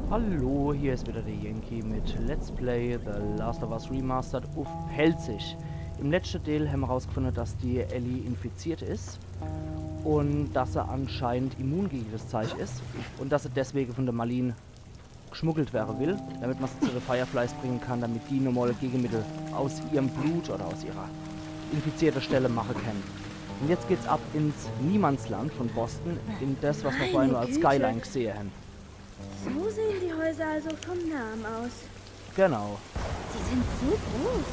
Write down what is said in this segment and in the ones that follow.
Hallo, hier ist wieder der Yankee mit Let's Play The Last of Us Remastered auf Pelzig. Im letzten Teil haben wir herausgefunden, dass die Ellie infiziert ist und dass sie anscheinend immun gegen das Zeug ist und dass sie deswegen von der Marlene geschmuggelt werden will, damit man sie zu den Fireflies bringen kann, damit die normale Gegenmittel aus ihrem Blut oder aus ihrer infizierten Stelle machen können. Und jetzt geht's ab ins Niemandsland von Boston, in das, was wir vorhin nur als Skyline gesehen haben. So sehen die Häuser also vom Namen aus. Genau. Sie sind so groß.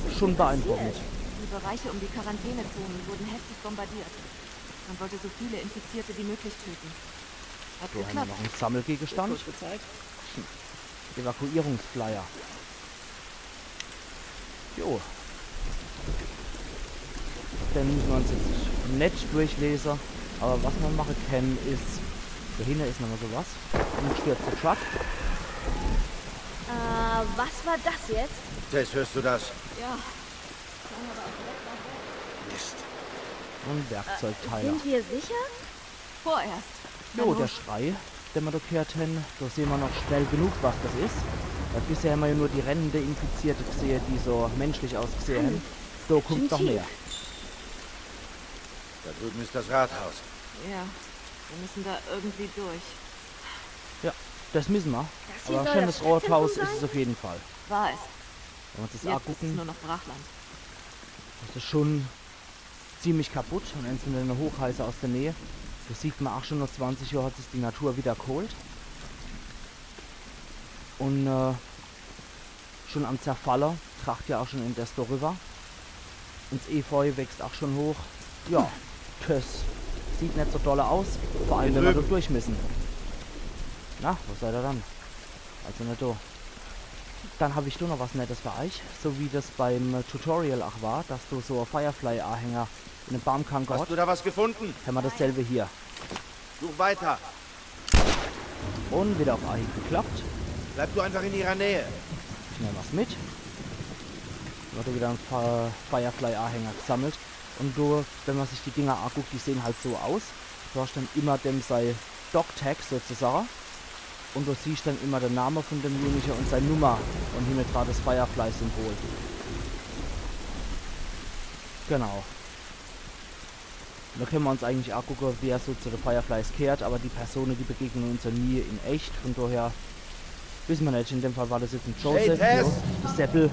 Was ist Schon hier beeindruckend. passiert? Die Bereiche um die Quarantänezonen wurden heftig bombardiert. Man wollte so viele Infizierte wie möglich töten. Hat So haben wir geklappt. noch einen Sammelgegenstand. Evakuierungsflyer. Jo. Den müssen wir uns jetzt nicht durchlesen. Aber was wir machen können ist... Dahinter ist nochmal sowas. Ein gestürzter Truck. Was war das jetzt? Tess, hörst du das? Ja, Mist. Und Werkzeugteile. Sind wir sicher? vorerst. Jo, Na der los. Schrei, den wir da gehört haben. Da sehen wir noch schnell genug, was das ist. Weil bisher haben wir ja nur die rennende Infizierte gesehen, die so menschlich ausgesehen haben. Da kommt noch mehr. Da drüben ist das Rathaus. Ja, wir müssen da irgendwie durch. Ja, das müssen wir. Das hier Aber soll schönes das Stadtzentrum Rathaus ist sein? es auf jeden Fall. War es. Wenn wir uns das Jetzt ist es angucken, nur noch Brachland. das ist schon ziemlich kaputt. Und wenn es mit einer Hochheiße aus der Nähe, das sieht man auch schon nach 20 Jahren hat sich die Natur wieder geholt. Und schon am Zerfaller tracht ja auch schon in Desto River. Und das Efeu wächst auch schon hoch. Ja, das sieht nicht so doll aus. Vor allem, Hier wenn wir da drüben. durch müssen. Na, wo seid ihr dann? Also nicht da. Dann habe ich nur noch was Nettes für euch. So wie das beim Tutorial auch war, dass du so einen Firefly-Anhänger in einem Baumkanker Hast hast, du da was gefunden? haben wir dasselbe hier. Such weiter. Und wieder auf Anhieb geklappt. Bleib du einfach in ihrer Nähe. Ich nehme was mit. Wurde wieder ein Firefly-Anhänger gesammelt. Und du, wenn man sich die Dinger anguckt, die sehen halt so aus. Du hast dann immer dem sei Dog-Tag sozusagen. Und du siehst dann immer den Namen von dem Jungen und seine Nummer. Und hier mit dran das Firefly-Symbol. Genau. Und da können wir uns eigentlich auch gucken, wer so zu den Fireflies kehrt. Aber die Personen, die begegnen uns ja nie in echt. Von daher wissen wir nicht. In dem Fall war das jetzt ein Joseph. Hey, Tess! Jo, das Seppel.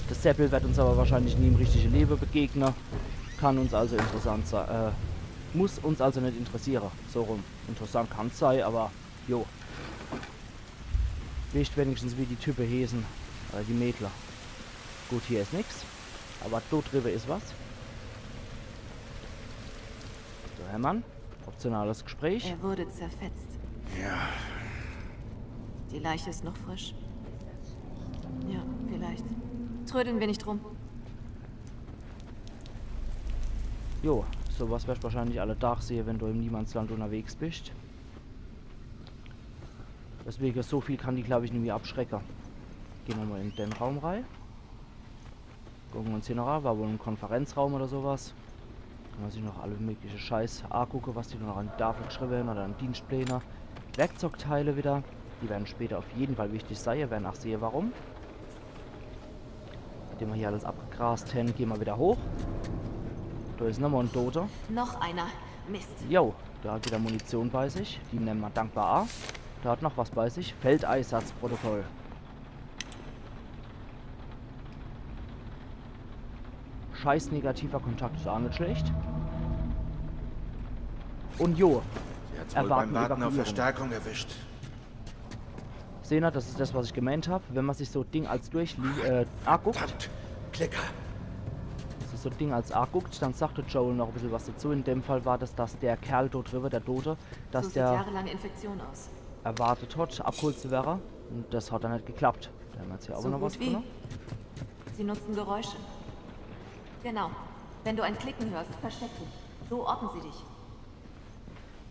Das Seppel wird uns aber wahrscheinlich nie im richtigen Leben begegnen. Kann uns also interessant sein. Muss uns also nicht interessieren. So rum. Interessant kann es sein, aber jo. Wisst wenigstens wie die Typen hesen. Die Mädler. Gut, hier ist nichts. Aber dort drüber ist was. So, Hermann. Optionales Gespräch. Er wurde zerfetzt. Ja. Die Leiche ist noch frisch. Ja, vielleicht. Trödeln wir nicht rum. Jo, sowas wirst du wahrscheinlich alle Tag sehen, wenn du im Niemandsland unterwegs bist. Deswegen so viel kann die, glaube ich, nicht mehr abschrecken. Gehen wir mal in den Raum rein. Gucken wir uns hier noch an, war wohl ein Konferenzraum oder sowas. Kann man sich noch alle mögliche Scheiß angucken, was die noch an die Tafel geschrieben haben oder an Dienstpläne. Werkzeugteile wieder. Die werden später auf jeden Fall wichtig sein. Ihr werdet auch sehen, warum. Nachdem wir hier alles abgegrast haben, gehen wir wieder hoch. Da ist nochmal ein Toter. Noch einer. Mist. Jo, der hat wieder Munition bei sich. Die nehmen wir dankbar an. Der hat noch was bei sich. Feldeinsatzprotokoll. Scheiß negativer Kontakt ist auch nicht schlecht. Und jo, Sie hat's wohl Erwarten beim Warten auf Evakuierung. Verstärkung erwischt. sehen das ist das, was ich gemeint habe. Wenn man sich so Ding als anguckt, Verdammt. Klicker. sich so Ding als anguckt, dann sagte Joel noch ein bisschen was dazu. In dem Fall war das, dass der Kerl dort drüber, der Tote, dass So sieht der jahrelange Infektion aus. erwartet hat, abgeholt zu werden. Und das hat dann nicht geklappt. Da haben wir jetzt hier auch So noch was gut wie. gefunden. Sie nutzen Geräusche. Genau. Wenn du ein Klicken hörst, versteck dich. So orten sie dich.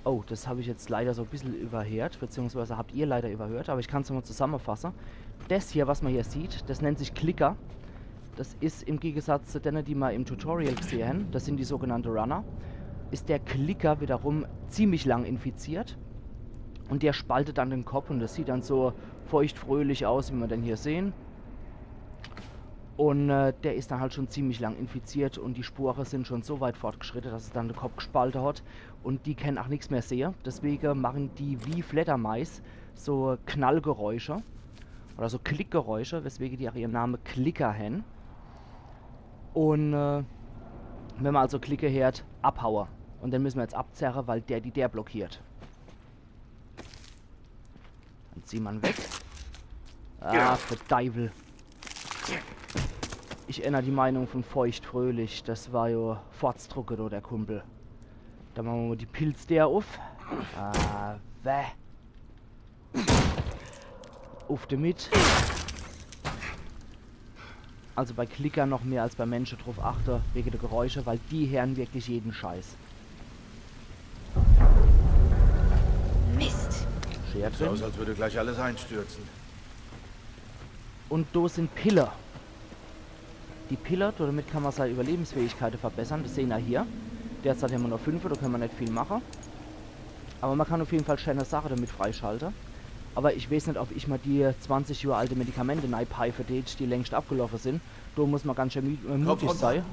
Oh, das habe ich jetzt leider so ein bisschen überhört, beziehungsweise habt ihr leider überhört, aber ich kann es nochmal zusammenfassen. Das hier, was man hier sieht, das nennt sich Klicker. Das ist im Gegensatz zu denen, die wir im Tutorial gesehen haben, das sind die sogenannten Runner. ist der Klicker wiederum ziemlich lang infiziert. Und der spaltet dann den Kopf und das sieht dann so feuchtfröhlich aus, wie wir dann hier sehen. Und der ist dann halt schon ziemlich lang infiziert und die Sporen sind schon so weit fortgeschritten, dass es dann den Kopf gespalten hat und die können auch nichts mehr sehen. Deswegen machen die wie Fledermais so Knallgeräusche oder so Klickgeräusche, weswegen die auch ihren Namen Klicker haben. Und wenn man also Klicke hört, abhauen. Und dann müssen wir jetzt abzerren, weil der blockiert. Dann ziehen wir ihn weg. Ah, Verteufel. Ich ändere die Meinung von Feuchtfröhlich. Das war ja Fortzdrucke, der Kumpel. Dann machen wir mal die Pilz der auf. Ah, weh. Auf damit. Also bei Klicker noch mehr als bei Menschen drauf achte, wegen der Geräusche, weil die hören wirklich jeden Scheiß. Mist. Schert Sieht aus, als würde gleich alles einstürzen. Und da sind Pillar. Die Pillar, damit kann man seine Überlebensfähigkeit verbessern. Das sehen wir hier. Derzeit haben wir noch 5, da können wir nicht viel machen. Aber man kann auf jeden Fall schöne Sachen damit freischalten. Aber ich weiß nicht, ob ich mal die 20 Jahre alte Medikamente neipfeife, die längst abgelaufen sind. Da muss man ganz schön mutig sein.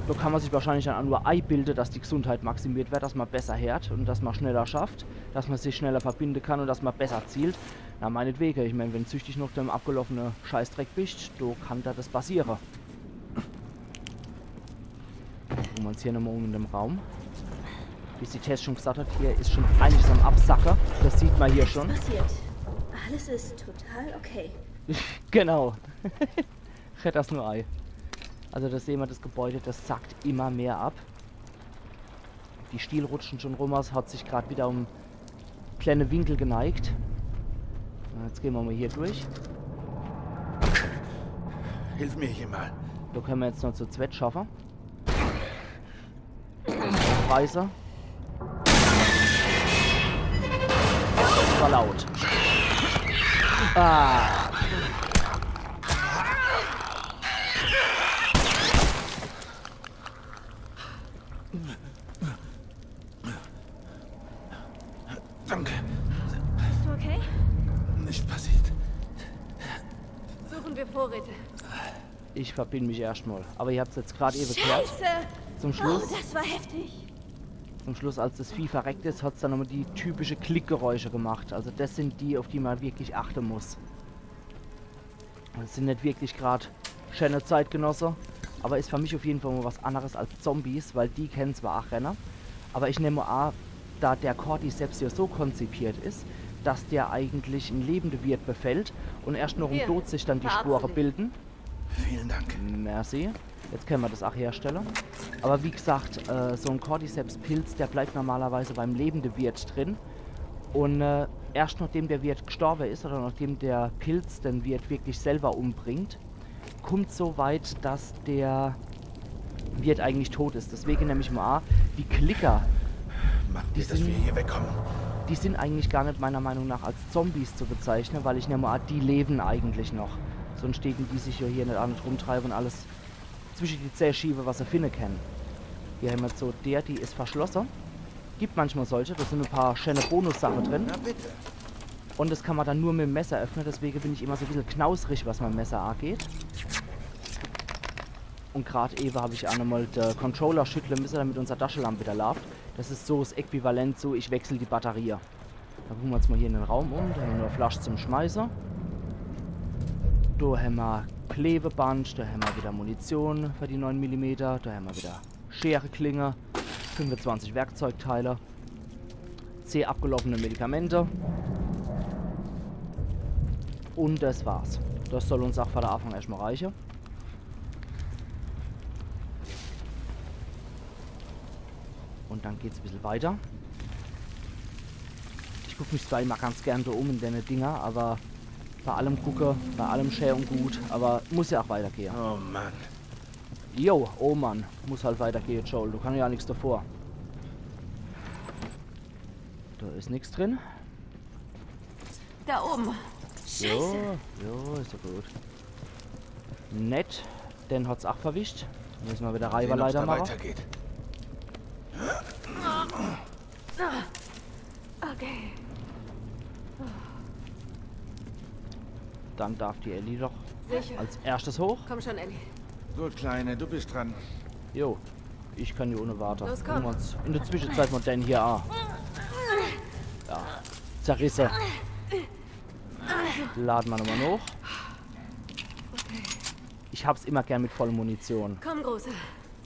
Da kann man sich wahrscheinlich dann nur einbilden, dass die Gesundheit maximiert wird, dass man besser hört und dass man schneller schafft, dass man sich schneller verbinden kann und dass man besser zielt. Na, meinetwegen. Ich meine, wenn süchtig noch dem abgelaufenen Scheißdreck bist, da kann da das passieren. Gucken wir uns hier nochmal um in dem Raum. Wie die Tess schon gesagt hat, hier ist schon einiges am Absacker. Das sieht man hier schon. Was passiert? Alles ist total okay. Genau. Ich hätte das nur Ei. Also das sehen wir, das Gebäude, das sackt immer mehr ab. Die Stiel rutschen schon rum aus, hat sich gerade wieder um kleine Winkel geneigt. Jetzt gehen wir mal hier durch. Hilf mir hier mal. Da können wir jetzt noch zu zweit schaffen. Weißer. Das war laut. Ah. Danke. Bist du okay? Nicht passiert. Suchen wir Vorräte. Ich verbinde mich erstmal. Aber ihr habt es jetzt gerade eben gehört. Scheiße! Zum Oh, Schluss. das war heftig. Zum Schluss, als das Vieh verreckt ist, hat es dann nochmal die typische Klickgeräusche gemacht. Also das sind die, auf die man wirklich achten muss. Das sind nicht wirklich gerade schöne Zeitgenosse, aber ist für mich auf jeden Fall mal was anderes als Zombies, weil die kennen zwar auch Renner, aber ich nehme an, da der Cordyceps ja so konzipiert ist, dass der eigentlich ein lebender Wirt befällt und erst noch im Hier, Tod sich dann die verarzte Sporen dich. bilden. Vielen Dank. Merci. Jetzt können wir das auch herstellen. Aber wie gesagt, so ein Cordyceps-Pilz, der bleibt normalerweise beim lebenden Wirt drin. Und erst nachdem der Wirt gestorben ist oder nachdem der Pilz den Wirt wirklich selber umbringt, kommt so weit, dass der Wirt eigentlich tot ist. Deswegen nämlich mal die Klicker, Machen Die wir, dass wir sind- hier wegkommen. die sind eigentlich gar nicht meiner Meinung nach als Zombies zu bezeichnen, weil ich nehme an, die leben eigentlich noch. Sonst stehen die sich ja hier nicht an und rumtreiben und alles zwischen die Zähne schieben, was sie finden können. Hier haben wir so die ist verschlossen. Gibt manchmal solche, da sind ein paar schöne Bonussachen drin. Na bitte. Und das kann man dann nur mit dem Messer öffnen, deswegen bin ich immer so ein bisschen knausrig, was mein Messer angeht. Und gerade eben habe ich auch nochmal den Controller schütteln müssen, damit unsere Taschenlampe wieder läuft. Das ist so das Äquivalent zu, ich wechsle die Batterie. Da gucken wir uns mal hier in den Raum um, da haben wir nur eine Flasche zum Schmeißen. Da haben wir Klebeband, da haben wir wieder Munition für die 9 mm, da haben wir wieder Schereklinge, 25 Werkzeugteile, 10 abgelaufene Medikamente. Und das war's. Das soll uns auch vor der Anfang erstmal reichen. Und dann geht's ein bisschen weiter. Ich gucke mich zwar immer ganz gern da um in deine Dinger, aber bei allem gucke, bei allem schön und gut, aber muss ja auch weitergehen. Oh Mann. Jo, oh Mann, muss halt weitergehen, Joel, du kannst ja nichts davor. Da ist nichts drin. Da oben. Jo, ist ja gut. Nett, den hat's auch verwischt. Müssen wir wieder Sehen, ob's Reiberleiter da machen. weitergeht. Okay. Dann darf die Ellie doch Sicher. als erstes hoch. Komm schon, Ellie. Gut, Kleine, du bist dran. Jo, ich kann hier ohne warten. Los, komm. Gucken wir uns in der Zwischenzeit mal den hier an. Ja, zerrisse. Laden wir nochmal hoch. Ich hab's immer gern mit voller Munition. Komm, Großer.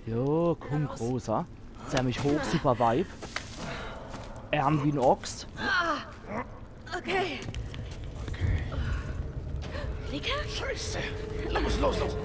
Jo, komm, Großer. Zerr mich hoch, super Vibe. Arm wie ein Ochs. Okay. Klicker? Scheiße. Los, los, los.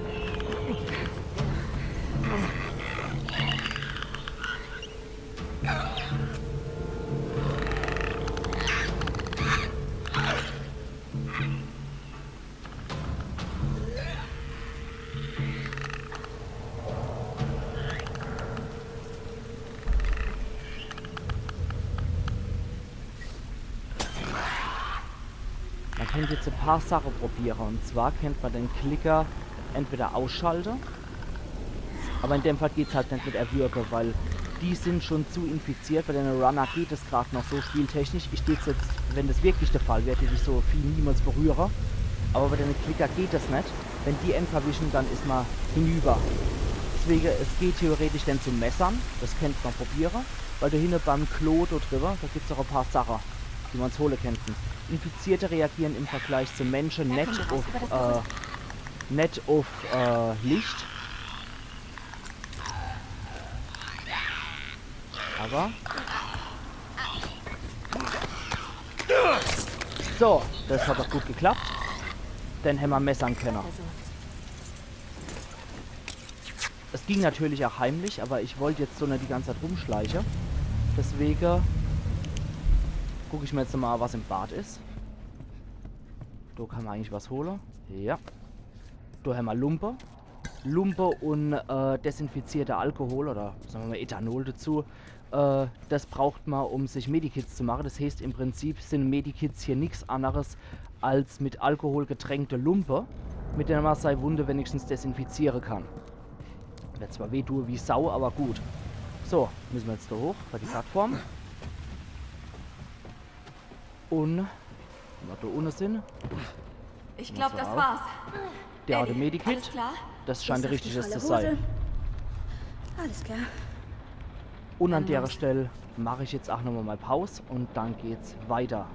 Man kann jetzt ein paar Sachen probieren. Und zwar kennt man den Klicker entweder ausschalten. Aber in dem Fall geht es halt nicht mit Erwürgen, weil die sind schon zu infiziert. Bei den Runner geht es gerade noch so spieltechnisch. Ich stehe jetzt, wenn das wirklich der Fall wäre, hätte ich so viel niemals berühre. Aber bei den Klicker geht das nicht. Wenn die einen verwischen, dann ist man hinüber. Deswegen, es geht theoretisch dann zu Messern. Das kennt man probieren. Weil da hinten beim Klo da drüber, da gibt es auch ein paar Sachen, die man holen könnten. Infizierte reagieren im Vergleich zu Menschen nicht auf Licht. Aber... So, das hat doch gut geklappt. Dann haben wir messern können. Es ging natürlich auch heimlich, aber ich wollte jetzt so nicht die ganze Zeit rumschleichen. Deswegen gucke ich mir jetzt mal, was im Bad ist. Da kann man eigentlich was holen. Ja. Da haben wir Lumpe. Lumpe und desinfizierter Alkohol oder sagen wir mal Ethanol dazu. Das braucht man, um sich Medikits zu machen. Das heißt, im Prinzip sind Medikits hier nichts anderes als mit Alkohol getränkte Lumpe, mit der man seine Wunde wenigstens desinfizieren kann. Wird zwar wehtue wie Sau, aber gut. So, müssen wir jetzt da hoch bei die Plattform. Und, wenn wir da unten sind, Ich glaube, das auch. war's. der hat ein Ellie, Medikit. alles klar? Das scheint der Bis auf die richtige zu volle Hose. sein. Alles klar. Und an Dann der los. Stelle mache ich jetzt auch nochmal Pause und dann geht's weiter.